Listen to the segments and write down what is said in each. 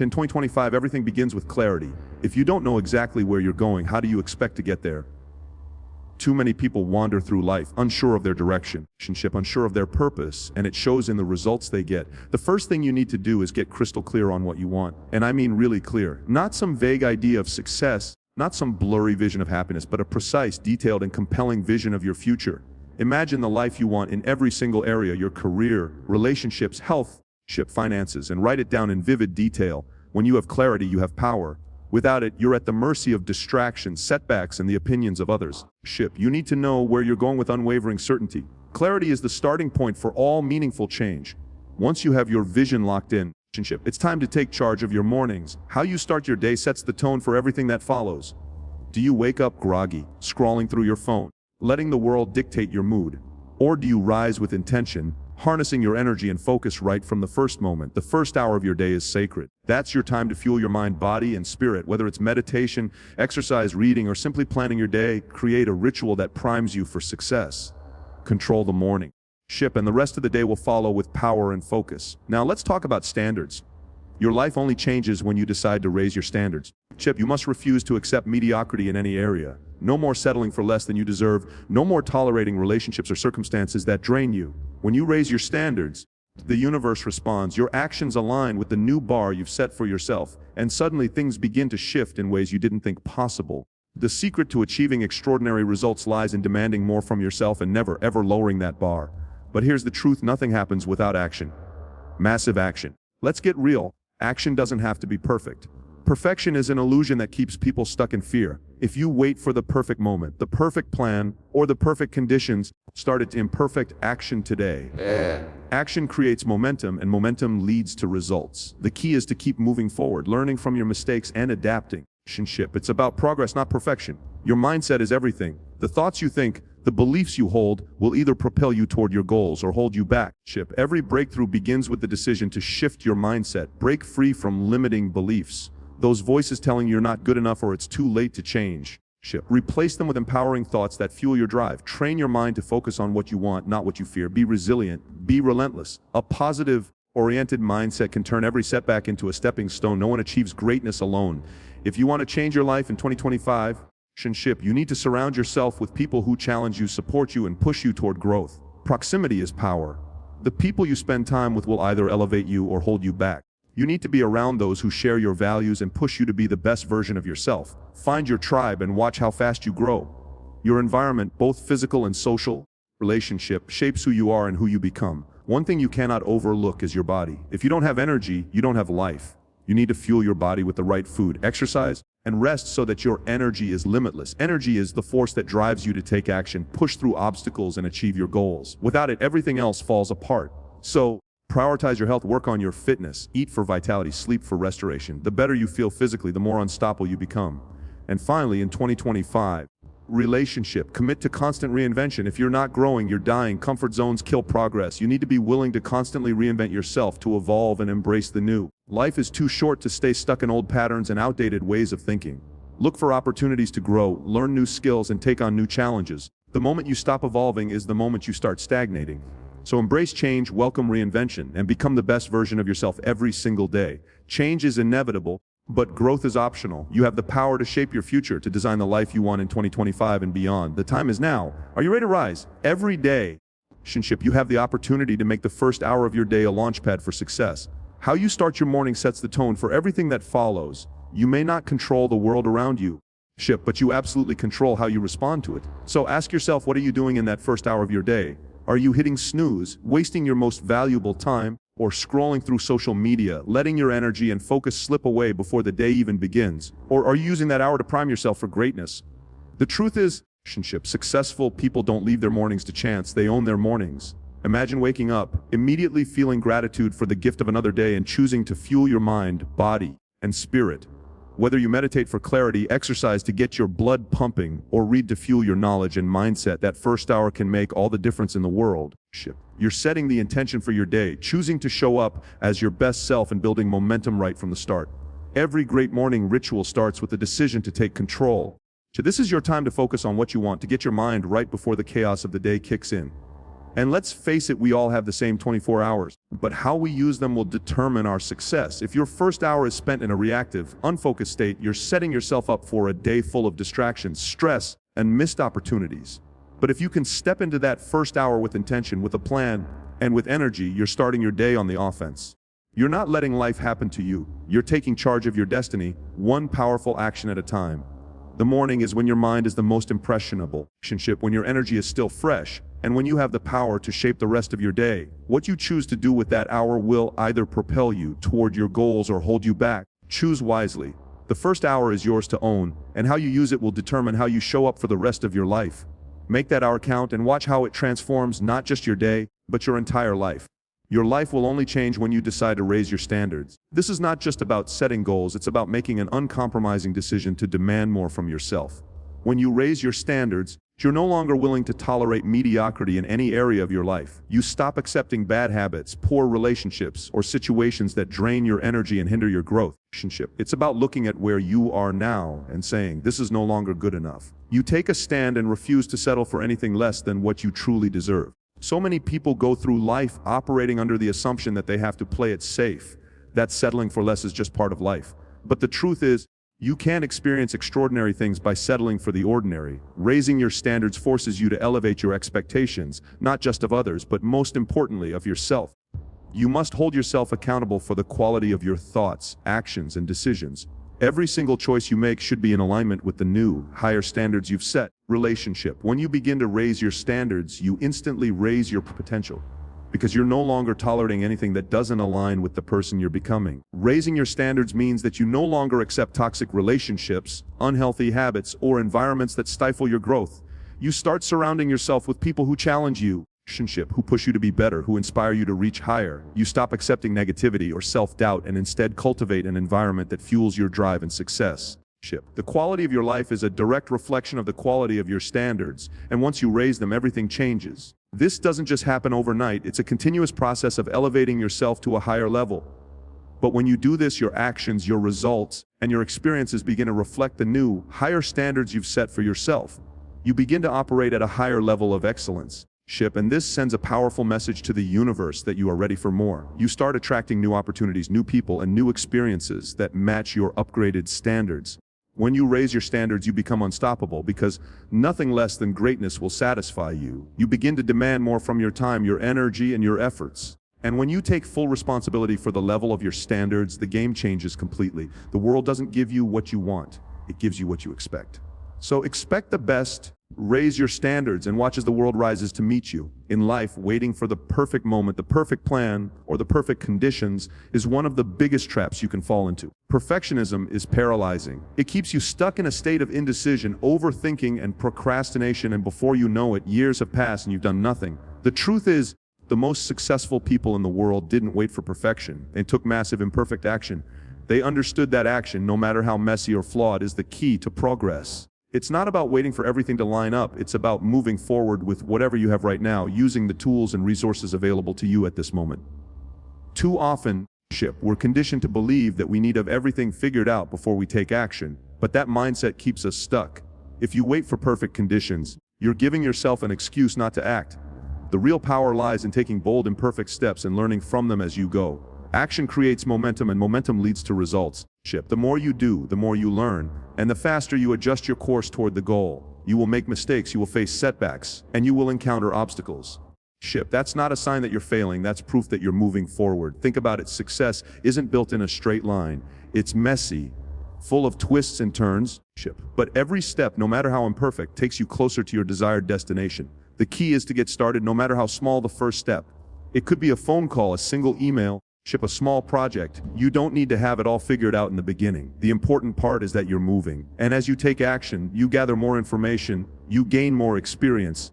In 2025, everything begins with clarity. If you don't know exactly where you're going, how do you expect to get there? Too many people wander through life unsure of their direction, unsure of their purpose, and it shows in the results they get. The first thing you need to do is get crystal clear on what you want. And I mean really clear. Not some vague idea of success, not some blurry vision of happiness, but a precise, detailed, and compelling vision of your future. Imagine the life you want in every single area: your career, relationships, health, finances, and write it down in vivid detail. When you have clarity, you have power. Without it, you're at the mercy of distractions, setbacks, and the opinions of others. You need to know where you're going with unwavering certainty. Clarity is the starting point for all meaningful change. Once you have your vision locked in, it's time to take charge of your mornings. How you start your day sets the tone for everything that follows. Do you wake up groggy, scrolling through your phone, letting the world dictate your mood? Or do you rise with intention, harnessing your energy and focus right from the first moment? The first hour of your day is sacred. That's your time to fuel your mind, body, and spirit. Whether it's meditation, exercise, reading, or simply planning your day, create a ritual that primes you for success. Control the morning, and the rest of the day will follow with power and focus. Now let's talk about standards. Your life only changes when you decide to raise your standards. You must refuse to accept mediocrity in any area. No more settling for less than you deserve. No more tolerating relationships or circumstances that drain you. When you raise your standards, the universe responds. Your actions align with the new bar you've set for yourself, and suddenly things begin to shift in ways you didn't think possible. The secret to achieving extraordinary results lies in demanding more from yourself and never, ever lowering that bar. But here's the truth: nothing happens without action. Massive action. Let's get real. Action doesn't have to be perfect. Perfection is an illusion that keeps people stuck in fear. If you wait for the perfect moment, the perfect plan, or the perfect conditions, start its imperfect action today. Action creates momentum, and momentum leads to results. The key is to keep moving forward, learning from your mistakes and adapting. It's about progress, not perfection. Your mindset is everything. The thoughts you think, the beliefs you hold, will either propel you toward your goals or hold you back. Every breakthrough begins with the decision to shift your mindset. Break free from limiting beliefs. Those voices telling you you're not good enough or it's too late to change. Replace them with empowering thoughts that fuel your drive. Train your mind to focus on what you want, not what you fear. Be resilient. Be relentless. A positive-oriented mindset can turn every setback into a stepping stone. No one achieves greatness alone. If you want to change your life in 2025, you need to surround yourself with people who challenge you, support you, and push you toward growth. Proximity is power. The people you spend time with will either elevate you or hold you back. You need to be around those who share your values and push you to be the best version of yourself. Find your tribe and watch how fast you grow. Your environment, both physical and social, relationship, shapes who you are and who you become. One thing you cannot overlook is your body. If you don't have energy, you don't have life. You need to fuel your body with the right food, exercise, and rest so that your energy is limitless. Energy is the force that drives you to take action, push through obstacles, and achieve your goals. Without it, everything else falls apart. So, prioritize your health, work on your fitness, eat for vitality, sleep for restoration. The better you feel physically, the more unstoppable you become. And finally, in 2025, relationship. Commit to constant reinvention. If you're not growing, you're dying. Comfort zones kill progress. You need to be willing to constantly reinvent yourself, to evolve and embrace the new. Life is too short to stay stuck in old patterns and outdated ways of thinking. Look for opportunities to grow, learn new skills, and take on new challenges. The moment you stop evolving is the moment you start stagnating. So embrace change, welcome reinvention, and become the best version of yourself every single day. Change is inevitable, but growth is optional. You have the power to shape your future, to design the life you want in 2025 and beyond. The time is now. Are you ready to rise? Every day, you have the opportunity to make the first hour of your day a launchpad for success. How you start your morning sets the tone for everything that follows. You may not control the world around you, but you absolutely control how you respond to it. So ask yourself, what are you doing in that first hour of your day? Are you hitting snooze, wasting your most valuable time, or scrolling through social media, letting your energy and focus slip away before the day even begins? Or are you using that hour to prime yourself for greatness? The truth is, successful people don't leave their mornings to chance, they own their mornings. Imagine waking up, immediately feeling gratitude for the gift of another day and choosing to fuel your mind, body, and spirit. Whether you meditate for clarity, exercise to get your blood pumping, or read to fuel your knowledge and mindset, that first hour can make all the difference in the world. You're setting the intention for your day, choosing to show up as your best self and building momentum right from the start. Every great morning ritual starts with the decision to take control. This is your time to focus on what you want, to get your mind right before the chaos of the day kicks in. And let's face it, we all have the same 24 hours, but how we use them will determine our success. If your first hour is spent in a reactive, unfocused state, you're setting yourself up for a day full of distractions, stress, and missed opportunities. But if you can step into that first hour with intention, with a plan, and with energy, you're starting your day on the offense. You're not letting life happen to you. You're taking charge of your destiny, one powerful action at a time. The morning is when your mind is the most impressionable, when your energy is still fresh, and when you have the power to shape the rest of your day. What you choose to do with that hour will either propel you toward your goals or hold you back. Choose wisely. The first hour is yours to own, and how you use it will determine how you show up for the rest of your life. Make that hour count and watch how it transforms not just your day, but your entire life. Your life will only change when you decide to raise your standards. This is not just about setting goals, it's about making an uncompromising decision to demand more from yourself. When you raise your standards, you're no longer willing to tolerate mediocrity in any area of your life. You stop accepting bad habits, poor relationships, or situations that drain your energy and hinder your growth. It's about looking at where you are now and saying, this is no longer good enough. You take a stand and refuse to settle for anything less than what you truly deserve. So many people go through life operating under the assumption that they have to play it safe, that settling for less is just part of life. But the truth is, you can experience extraordinary things by settling for the ordinary. Raising your standards forces you to elevate your expectations, not just of others, but most importantly, of yourself. You must hold yourself accountable for the quality of your thoughts, actions, and decisions. Every single choice you make should be in alignment with the new, higher standards you've set. Relationship. When you begin to raise your standards, you instantly raise your potential, because you're no longer tolerating anything that doesn't align with the person you're becoming. Raising your standards means that you no longer accept toxic relationships, unhealthy habits, or environments that stifle your growth. You start surrounding yourself with people who challenge you, who push you to be better, who inspire you to reach higher. You stop accepting negativity or self-doubt and instead cultivate an environment that fuels your drive and success. The quality of your life is a direct reflection of the quality of your standards, and once you raise them, everything changes. This doesn't just happen overnight, it's a continuous process of elevating yourself to a higher level. But when you do this, your actions, your results, and your experiences begin to reflect the new, higher standards you've set for yourself. You begin to operate at a higher level of excellence. And this sends a powerful message to the universe that you are ready for more. You start attracting new opportunities, new people, and new experiences that match your upgraded standards. When you raise your standards, you become unstoppable because nothing less than greatness will satisfy you. You begin to demand more from your time, your energy, and your efforts. And when you take full responsibility for the level of your standards, the game changes completely. The world doesn't give you what you want, it gives you what you expect. So expect the best, raise your standards, and watch as the world rises to meet you. In life, waiting for the perfect moment, the perfect plan, or the perfect conditions is one of the biggest traps you can fall into. Perfectionism is paralyzing. It keeps you stuck in a state of indecision, overthinking, and procrastination, and before you know it, years have passed and you've done nothing. The truth is, the most successful people in the world didn't wait for perfection. They took massive imperfect action. They understood that action, no matter how messy or flawed, is the key to progress. It's not about waiting for everything to line up, it's about moving forward with whatever you have right now, using the tools and resources available to you at this moment. Too often, we're conditioned to believe that we need to have everything figured out before we take action, but that mindset keeps us stuck. If you wait for perfect conditions, you're giving yourself an excuse not to act. The real power lies in taking bold, imperfect steps and learning from them as you go. Action creates momentum, and momentum leads to results. The more you do, the more you learn, and the faster you adjust your course toward the goal. You will make mistakes, you will face setbacks, and you will encounter obstacles. That's not a sign that you're failing, that's proof that you're moving forward. Think about it, success isn't built in a straight line. It's messy, full of twists and turns. But every step, no matter how imperfect, takes you closer to your desired destination. The key is to get started, no matter how small the first step. It could be a phone call, a single email, a small project. You don't need to have it all figured out in the beginning. The important part is that you're moving. And as you take action, you gather more information, you gain more experience.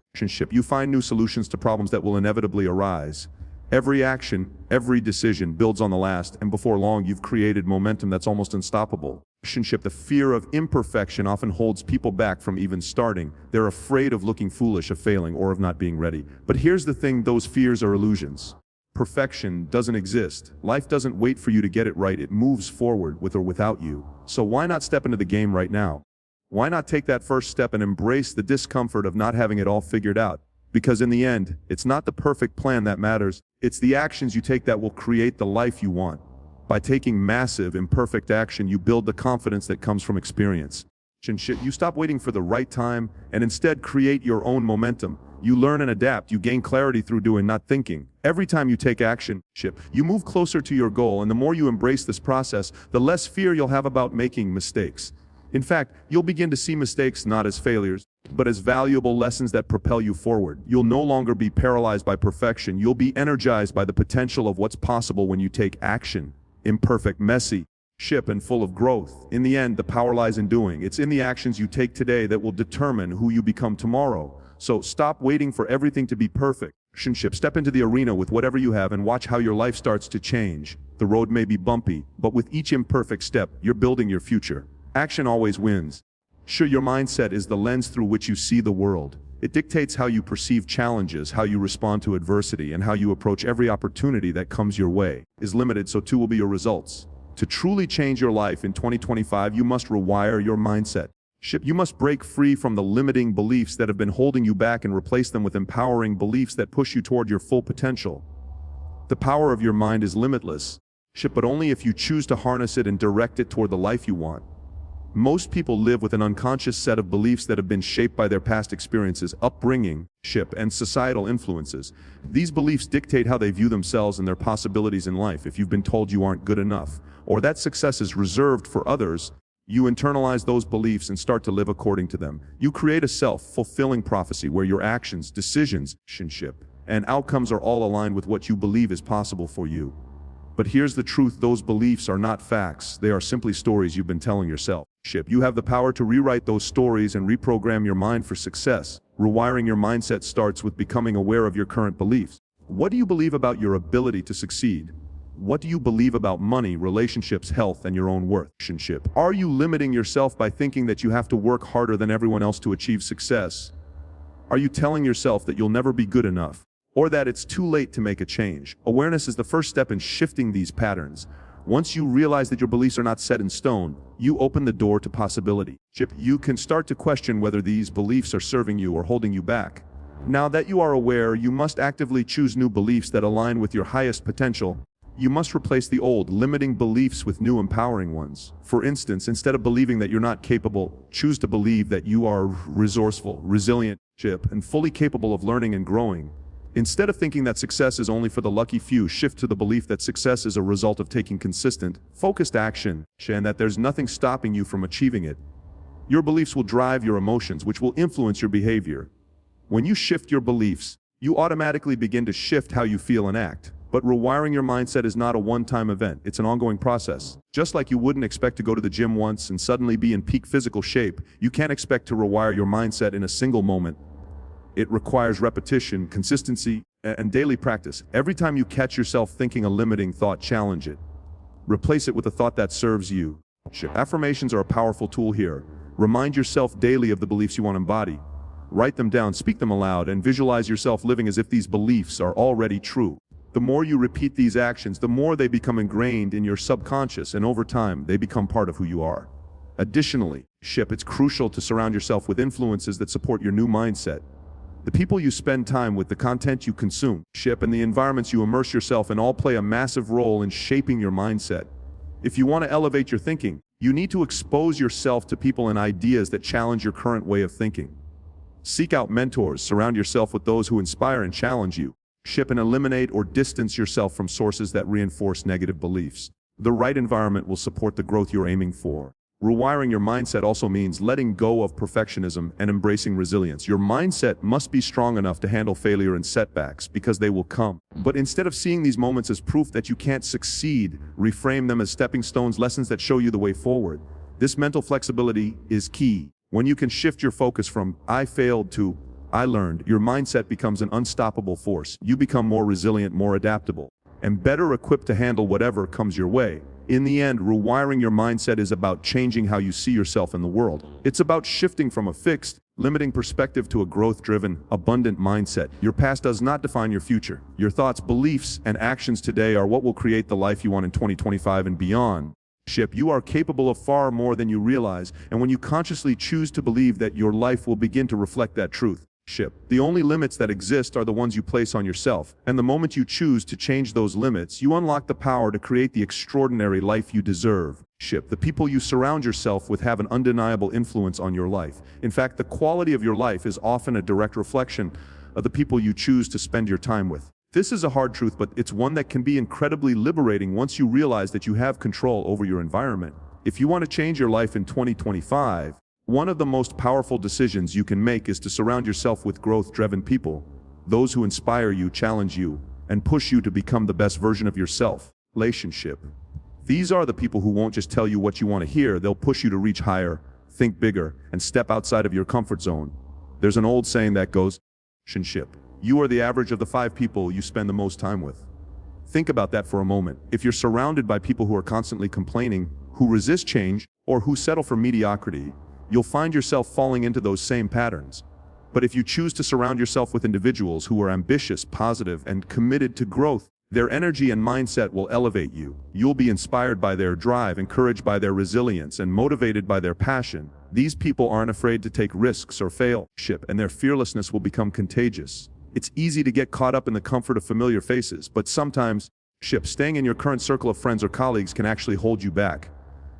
You find new solutions to problems that will inevitably arise. Every action, every decision builds on the last, and before long you've created momentum that's almost unstoppable. The fear of imperfection often holds people back from even starting. They're afraid of looking foolish, of failing, or of not being ready. But here's the thing, those fears are illusions. Perfection doesn't exist. Life doesn't wait for you to get it right, it moves forward with or without you. So why not step into the game right now? Why not take that first step and embrace the discomfort of not having it all figured out? Because in the end, it's not the perfect plan that matters, it's the actions you take that will create the life you want. By taking massive, imperfect action, you build the confidence that comes from experience. You stop waiting for the right time and instead create your own momentum. You learn and adapt, you gain clarity through doing, not thinking. Every time you take action, you move closer to your goal, and the more you embrace this process, the less fear you'll have about making mistakes. In fact, you'll begin to see mistakes not as failures, but as valuable lessons that propel you forward. You'll no longer be paralyzed by perfection, you'll be energized by the potential of what's possible when you take action. Imperfect, messy, and full of growth. In the end, the power lies in doing. It's in the actions you take today that will determine who you become tomorrow. So stop waiting for everything to be perfect. Step into the arena with whatever you have and watch how your life starts to change. The road may be bumpy, but with each imperfect step, you're building your future. Action always wins. Sure, your mindset is the lens through which you see the world. It dictates how you perceive challenges, how you respond to adversity, and how you approach every opportunity that comes your way. Is limited, so too will be your results. To truly change your life in 2025, you must rewire your mindset. You must break free from the limiting beliefs that have been holding you back and replace them with empowering beliefs that push you toward your full potential. The power of your mind is limitless, but only if you choose to harness it and direct it toward the life you want. Most people live with an unconscious set of beliefs that have been shaped by their past experiences, upbringing, and societal influences. These beliefs dictate how they view themselves and their possibilities in life. If you've been told you aren't good enough, or that success is reserved for others, you internalize those beliefs and start to live according to them. You create a self-fulfilling prophecy where your actions, decisions, and outcomes are all aligned with what you believe is possible for you. But here's the truth, those beliefs are not facts, they are simply stories you've been telling yourself. You have the power to rewrite those stories and reprogram your mind for success. Rewiring your mindset starts with becoming aware of your current beliefs. What do you believe about your ability to succeed? What do you believe about money, relationships, health, and your own worth? Are you limiting yourself by thinking that you have to work harder than everyone else to achieve success? Are you telling yourself that you'll never be good enough, or that it's too late to make a change? Awareness is the first step in shifting these patterns. Once you realize that your beliefs are not set in stone, you open the door to possibility. You can start to question whether these beliefs are serving you or holding you back. Now that you are aware, you must actively choose new beliefs that align with your highest potential. You must replace the old, limiting beliefs with new, empowering ones. For instance, instead of believing that you're not capable, choose to believe that you are resourceful, resilient, and fully capable of learning and growing. Instead of thinking that success is only for the lucky few, shift to the belief that success is a result of taking consistent, focused action, and that there's nothing stopping you from achieving it. Your beliefs will drive your emotions, which will influence your behavior. When you shift your beliefs, you automatically begin to shift how you feel and act. But rewiring your mindset is not a one-time event, it's an ongoing process. Just like you wouldn't expect to go to the gym once and suddenly be in peak physical shape, you can't expect to rewire your mindset in a single moment. It requires repetition, consistency, and daily practice. Every time you catch yourself thinking a limiting thought, challenge it. Replace it with a thought that serves you. Affirmations are a powerful tool here. Remind yourself daily of the beliefs you want to embody. Write them down, speak them aloud, and visualize yourself living as if these beliefs are already true. The more you repeat these actions, the more they become ingrained in your subconscious, and over time, they become part of who you are. Additionally, it's crucial to surround yourself with influences that support your new mindset. The people you spend time with, the content you consume, and the environments you immerse yourself in all play a massive role in shaping your mindset. If you want to elevate your thinking, you need to expose yourself to people and ideas that challenge your current way of thinking. Seek out mentors, surround yourself with those who inspire and challenge you. And eliminate or distance yourself from sources that reinforce negative beliefs. The right environment will support the growth you're aiming for. Rewiring your mindset also means letting go of perfectionism and embracing resilience. Your mindset must be strong enough to handle failure and setbacks, because they will come. But instead of seeing these moments as proof that you can't succeed, reframe them as stepping stones, lessons that show you the way forward. This mental flexibility is key. When you can shift your focus from "I failed" to "I learned," your mindset becomes an unstoppable force. You become more resilient, more adaptable, and better equipped to handle whatever comes your way. In the end, rewiring your mindset is about changing how you see yourself in the world. It's about shifting from a fixed, limiting perspective to a growth-driven, abundant mindset. Your past does not define your future. Your thoughts, beliefs, and actions today are what will create the life you want in 2025 and beyond. You are capable of far more than you realize, and when you consciously choose to believe that, your life will begin to reflect that truth. The only limits that exist are the ones you place on yourself, and the moment you choose to change those limits, you unlock the power to create the extraordinary life you deserve. The people you surround yourself with have an undeniable influence on your life. In fact, the quality of your life is often a direct reflection of the people you choose to spend your time with. This is a hard truth, but it's one that can be incredibly liberating once you realize that you have control over your environment. If you want to change your life in 2025, one of the most powerful decisions you can make is to surround yourself with growth-driven people, those who inspire you, challenge you, and push you to become the best version of yourself. Relationship. These are the people who won't just tell you what you want to hear, they'll push you to reach higher, think bigger, and step outside of your comfort zone. There's an old saying that goes, relationship. You are the average of the 5 people you spend the most time with. Think about that for a moment. If you're surrounded by people who are constantly complaining, who resist change, or who settle for mediocrity, you'll find yourself falling into those same patterns. But if you choose to surround yourself with individuals who are ambitious, positive, and committed to growth, their energy and mindset will elevate you. You'll be inspired by their drive, encouraged by their resilience, and motivated by their passion. These people aren't afraid to take risks or fail, and their fearlessness will become contagious. It's easy to get caught up in the comfort of familiar faces, but sometimes, staying in your current circle of friends or colleagues can actually hold you back.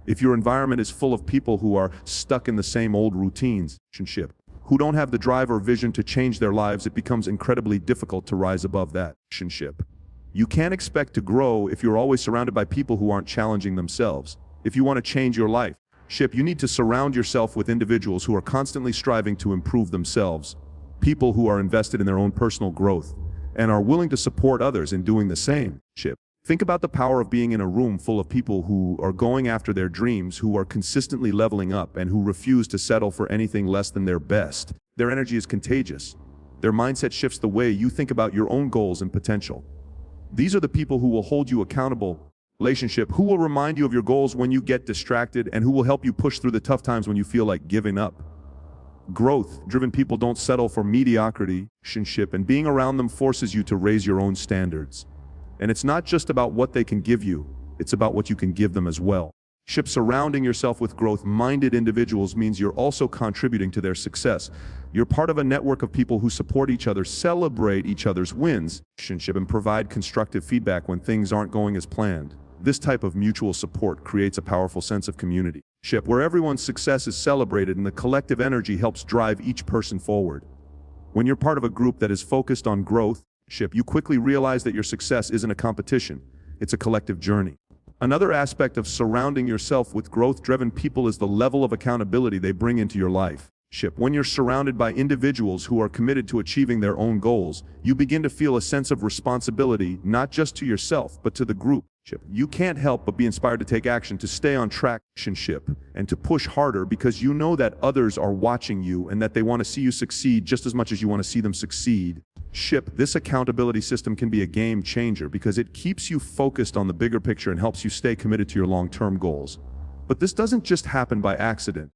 If your environment is full of people who are stuck in the same old routines, who don't have the drive or vision to change their lives, it becomes incredibly difficult to rise above that. You can't expect to grow if you're always surrounded by people who aren't challenging themselves. If you want to change your life, you need to surround yourself with individuals who are constantly striving to improve themselves, people who are invested in their own personal growth, and are willing to support others in doing the same. Think about the power of being in a room full of people who are going after their dreams, who are consistently leveling up, and who refuse to settle for anything less than their best. Their energy is contagious. Their mindset shifts the way you think about your own goals and potential. These are the people who will hold you accountable, who will remind you of your goals when you get distracted, and who will help you push through the tough times when you feel like giving up. Growth-driven people don't settle for mediocrity, and being around them forces you to raise your own standards. And it's not just about what they can give you, it's about what you can give them as well. Surrounding yourself with growth-minded individuals means you're also contributing to their success. You're part of a network of people who support each other, celebrate each other's wins, and provide constructive feedback when things aren't going as planned. This type of mutual support creates a powerful sense of community, where everyone's success is celebrated and the collective energy helps drive each person forward. When you're part of a group that is focused on growth, you quickly realize that your success isn't a competition, it's a collective journey. Another aspect of surrounding yourself with growth-driven people is the level of accountability they bring into your life. When you're surrounded by individuals who are committed to achieving their own goals, you begin to feel a sense of responsibility, not just to yourself, but to the group. You can't help but be inspired to take action, to stay on track, and to push harder because you know that others are watching you and that they want to see you succeed just as much as you want to see them succeed. This accountability system can be a game changer because it keeps you focused on the bigger picture and helps you stay committed to your long-term goals. But this doesn't just happen by accident.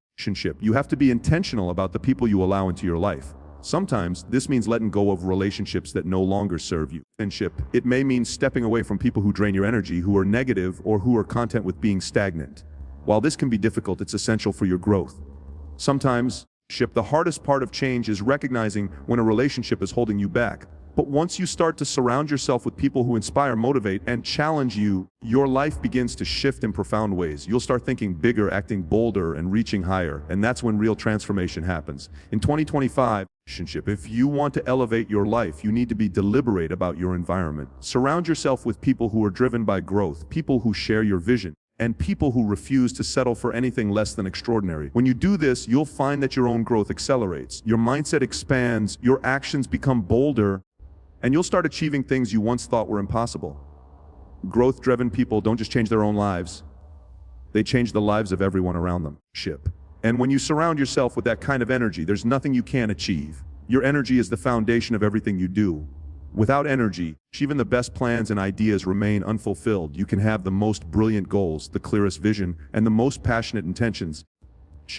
You have to be intentional about the people you allow into your life. Sometimes this means letting go of relationships that no longer serve you. It may mean stepping away from people who drain your energy, who are negative, or who are content with being stagnant. While this can be difficult, it's essential for your growth. Sometimes, the hardest part of change is recognizing when a relationship is holding you back. But once you start to surround yourself with people who inspire, motivate, and challenge you, your life begins to shift in profound ways. You'll start thinking bigger, acting bolder, and reaching higher. And that's when real transformation happens. In 2025, if you want to elevate your life, you need to be deliberate about your environment. Surround yourself with people who are driven by growth, people who share your vision, and people who refuse to settle for anything less than extraordinary. When you do this, you'll find that your own growth accelerates, your mindset expands, your actions become bolder, and you'll start achieving things you once thought were impossible. Growth-driven people don't just change their own lives, they change the lives of everyone around them. And when you surround yourself with that kind of energy, there's nothing you can't achieve. Your energy is the foundation of everything you do. Without energy, even the best plans and ideas remain unfulfilled. You can have the most brilliant goals, the clearest vision, and the most passionate intentions.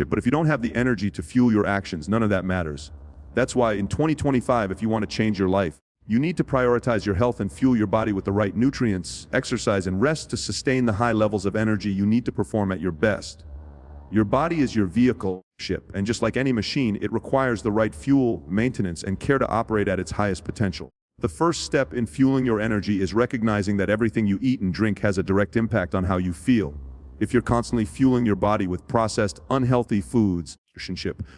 But if you don't have the energy to fuel your actions, none of that matters. That's why in 2025, if you want to change your life, you need to prioritize your health and fuel your body with the right nutrients, exercise, and rest to sustain the high levels of energy you need to perform at your best. Your body is your vehicle, And just like any machine, it requires the right fuel, maintenance, and care to operate at its highest potential. The first step in fueling your energy is recognizing that everything you eat and drink has a direct impact on how you feel. If you're constantly fueling your body with processed, unhealthy foods,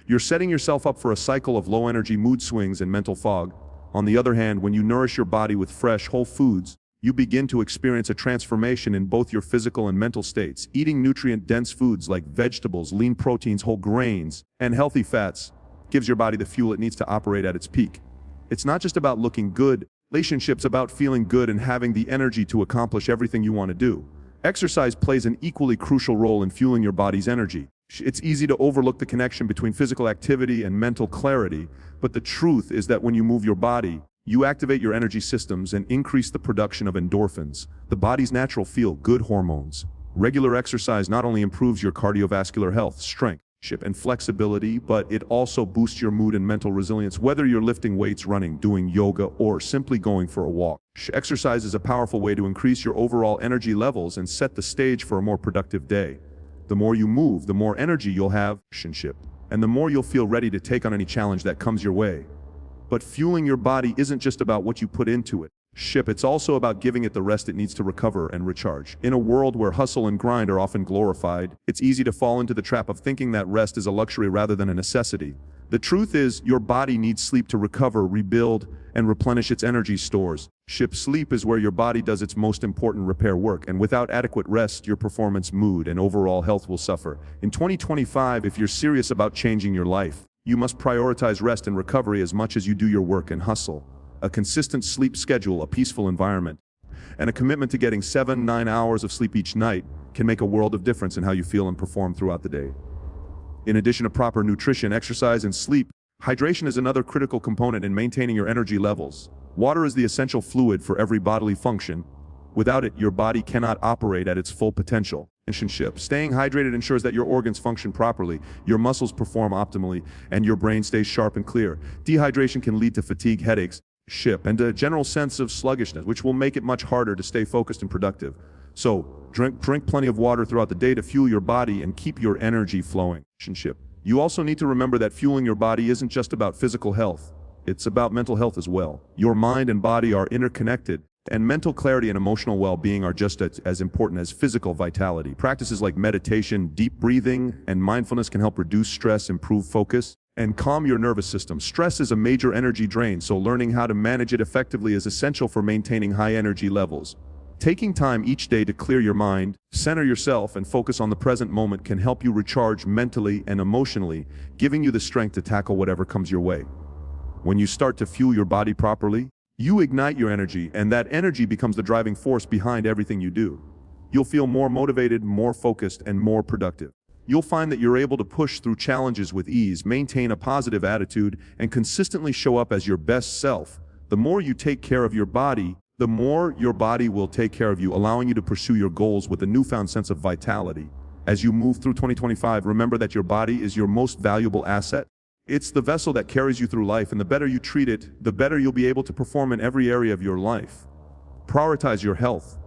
you're setting yourself up for a cycle of low-energy mood swings and mental fog. On the other hand, when you nourish your body with fresh, whole foods, you begin to experience a transformation in both your physical and mental states. Eating nutrient-dense foods like vegetables, lean proteins, whole grains, and healthy fats gives your body the fuel it needs to operate at its peak. It's not just about looking good. Relationships about feeling good and having the energy to accomplish everything you want to do. Exercise plays an equally crucial role in fueling your body's energy. It's easy to overlook the connection between physical activity and mental clarity, but the truth is that when you move your body, you activate your energy systems and increase the production of endorphins, the body's natural feel-good hormones. Regular exercise not only improves your cardiovascular health, strength, and flexibility, but it also boosts your mood and mental resilience. Whether you're lifting weights, running, doing yoga, or simply going for a walk, exercise is a powerful way to increase your overall energy levels and set the stage for a more productive day. The more you move, the more energy you'll have, and the more you'll feel ready to take on any challenge that comes your way. But fueling your body isn't just about what you put into it. It's also about giving it the rest it needs to recover and recharge. In a world where hustle and grind are often glorified, it's easy to fall into the trap of thinking that rest is a luxury rather than a necessity. The truth is, your body needs sleep to recover, rebuild, and replenish its energy stores. Sleep is where your body does its most important repair work, and without adequate rest, your performance, mood, and overall health will suffer. In 2025, if you're serious about changing your life, you must prioritize rest and recovery as much as you do your work and hustle. A consistent sleep schedule, a peaceful environment, and a commitment to getting 7-9 hours of sleep each night can make a world of difference in how you feel and perform throughout the day. In addition to proper nutrition, exercise, and sleep, hydration is another critical component in maintaining your energy levels. Water is the essential fluid for every bodily function. Without it, your body cannot operate at its full potential. Staying hydrated ensures that your organs function properly, your muscles perform optimally, and your brain stays sharp and clear. Dehydration can lead to fatigue, headaches, and a general sense of sluggishness, which will make it much harder to stay focused and productive. So, drink plenty of water throughout the day to fuel your body and keep your energy flowing. You also need to remember that fueling your body isn't just about physical health. It's about mental health as well. Your mind and body are interconnected, and mental clarity and emotional well-being are just as important as physical vitality. Practices like meditation, deep breathing, and mindfulness can help reduce stress, improve focus, and calm your nervous system. Stress is a major energy drain, so learning how to manage it effectively is essential for maintaining high energy levels. Taking time each day to clear your mind, center yourself, and focus on the present moment can help you recharge mentally and emotionally, giving you the strength to tackle whatever comes your way. When you start to fuel your body properly, you ignite your energy, and that energy becomes the driving force behind everything you do. You'll feel more motivated, more focused, and more productive. You'll find that you're able to push through challenges with ease, maintain a positive attitude, and consistently show up as your best self. The more you take care of your body, the more your body will take care of you, allowing you to pursue your goals with a newfound sense of vitality. As you move through 2025, remember that your body is your most valuable asset. It's the vessel that carries you through life, and the better you treat it, the better you'll be able to perform in every area of your life. Prioritize your health.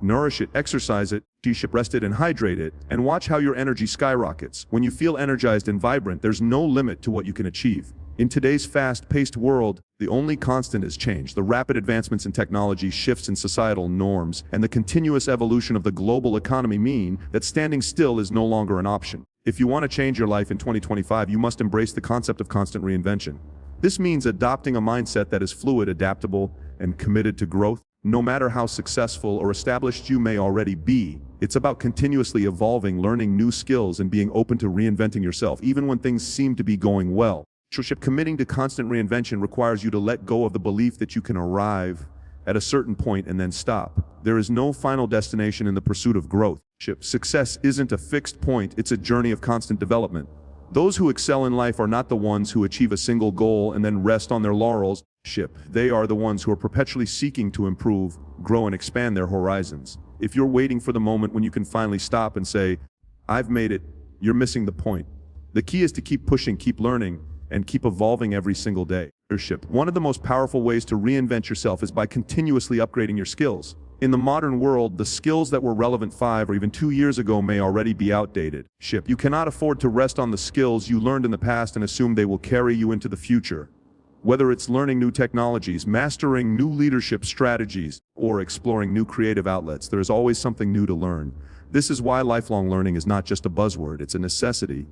Nourish it, exercise it, rest it, and hydrate it, and watch how your energy skyrockets. When you feel energized and vibrant, there's no limit to what you can achieve. In today's fast-paced world, the only constant is change. The rapid advancements in technology, shifts in societal norms, and the continuous evolution of the global economy mean that standing still is no longer an option. If you want to change your life in 2025, you must embrace the concept of constant reinvention. This means adopting a mindset that is fluid, adaptable, and committed to growth. No matter how successful or established you may already be, it's about continuously evolving, learning new skills, and being open to reinventing yourself, even when things seem to be going well. Committing to constant reinvention requires you to let go of the belief that you can arrive at a certain point and then stop. There is no final destination in the pursuit of growth. Success isn't a fixed point, it's a journey of constant development. Those who excel in life are not the ones who achieve a single goal and then rest on their laurels. They are the ones who are perpetually seeking to improve, grow, and expand their horizons. If you're waiting for the moment when you can finally stop and say, "I've made it," you're missing the point. The key is to keep pushing, keep learning, and keep evolving every single day. One of the most powerful ways to reinvent yourself is by continuously upgrading your skills. In the modern world, the skills that were relevant 5 or even 2 years ago may already be outdated. You cannot afford to rest on the skills you learned in the past and assume they will carry you into the future. Whether it's learning new technologies, mastering new leadership strategies, or exploring new creative outlets, there is always something new to learn. This is why lifelong learning is not just a buzzword, it's a necessity.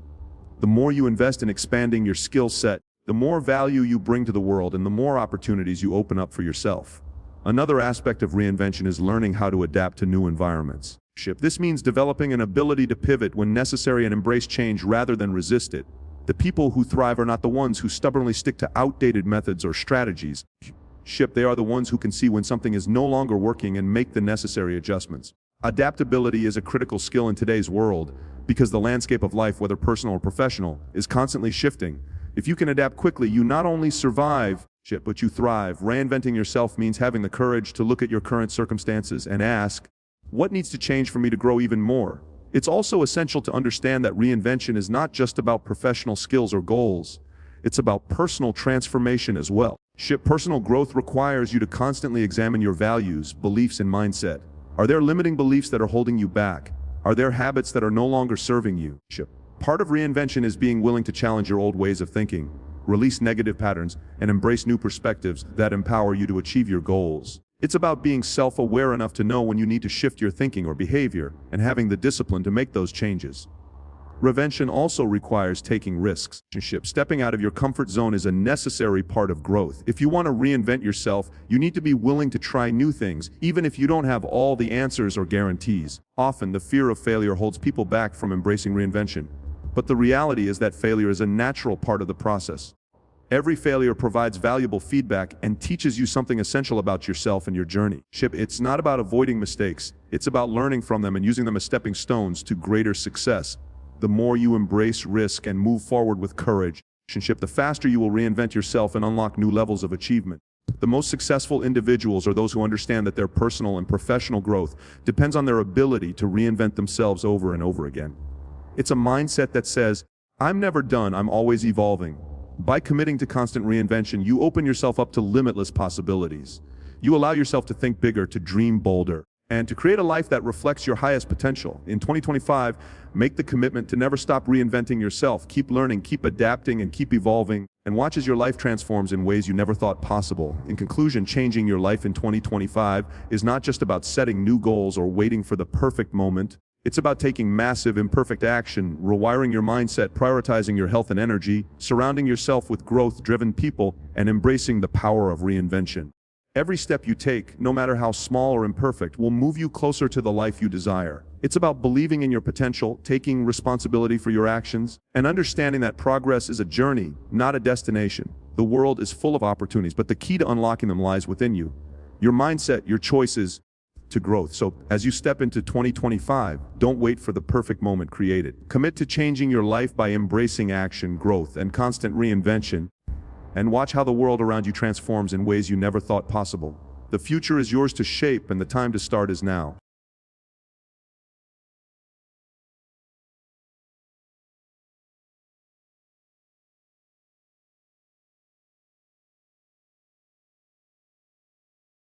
The more you invest in expanding your skill set, the more value you bring to the world and the more opportunities you open up for yourself. Another aspect of reinvention is learning how to adapt to new environments. This means developing an ability to pivot when necessary and embrace change rather than resist it. The people who thrive are not the ones who stubbornly stick to outdated methods or strategies. They are the ones who can see when something is no longer working and make the necessary adjustments. Adaptability is a critical skill in today's world because the landscape of life, whether personal or professional, is constantly shifting. If you can adapt quickly, you not only survive, but you thrive. Reinventing yourself means having the courage to look at your current circumstances and ask, what needs to change for me to grow even more? It's also essential to understand that reinvention is not just about professional skills or goals. It's about personal transformation as well. Personal growth requires you to constantly examine your values, beliefs, and mindset. Are there limiting beliefs that are holding you back? Are there habits that are no longer serving you? Part of reinvention is being willing to challenge your old ways of thinking, release negative patterns, and embrace new perspectives that empower you to achieve your goals. It's about being self-aware enough to know when you need to shift your thinking or behavior and having the discipline to make those changes. Reinvention also requires taking risks. Stepping out of your comfort zone is a necessary part of growth. If you want to reinvent yourself, you need to be willing to try new things, even if you don't have all the answers or guarantees. Often, the fear of failure holds people back from embracing reinvention. But the reality is that failure is a natural part of the process. Every failure provides valuable feedback and teaches you something essential about yourself and your journey. It's not about avoiding mistakes, it's about learning from them and using them as stepping stones to greater success. The more you embrace risk and move forward with courage, the faster you will reinvent yourself and unlock new levels of achievement. The most successful individuals are those who understand that their personal and professional growth depends on their ability to reinvent themselves over and over again. It's a mindset that says, I'm never done, I'm always evolving. By committing to constant reinvention, you open yourself up to limitless possibilities. You allow yourself to think bigger, to dream bolder, and to create a life that reflects your highest potential. In 2025, make the commitment to never stop reinventing yourself. Keep learning, keep adapting, and keep evolving, and watch as your life transforms in ways you never thought possible. In conclusion, changing your life in 2025 is not just about setting new goals or waiting for the perfect moment. It's about taking massive, imperfect action, rewiring your mindset, prioritizing your health and energy, surrounding yourself with growth-driven people, and embracing the power of reinvention. Every step you take, no matter how small or imperfect, will move you closer to the life you desire. It's about believing in your potential, taking responsibility for your actions, and understanding that progress is a journey, not a destination. The world is full of opportunities, but the key to unlocking them lies within you. Your mindset, your choices to growth. So, as you step into 2025, don't wait for the perfect moment created. Commit to changing your life by embracing action, growth, and constant reinvention. And watch how the world around you transforms in ways you never thought possible. The future is yours to shape, and the time to start is now.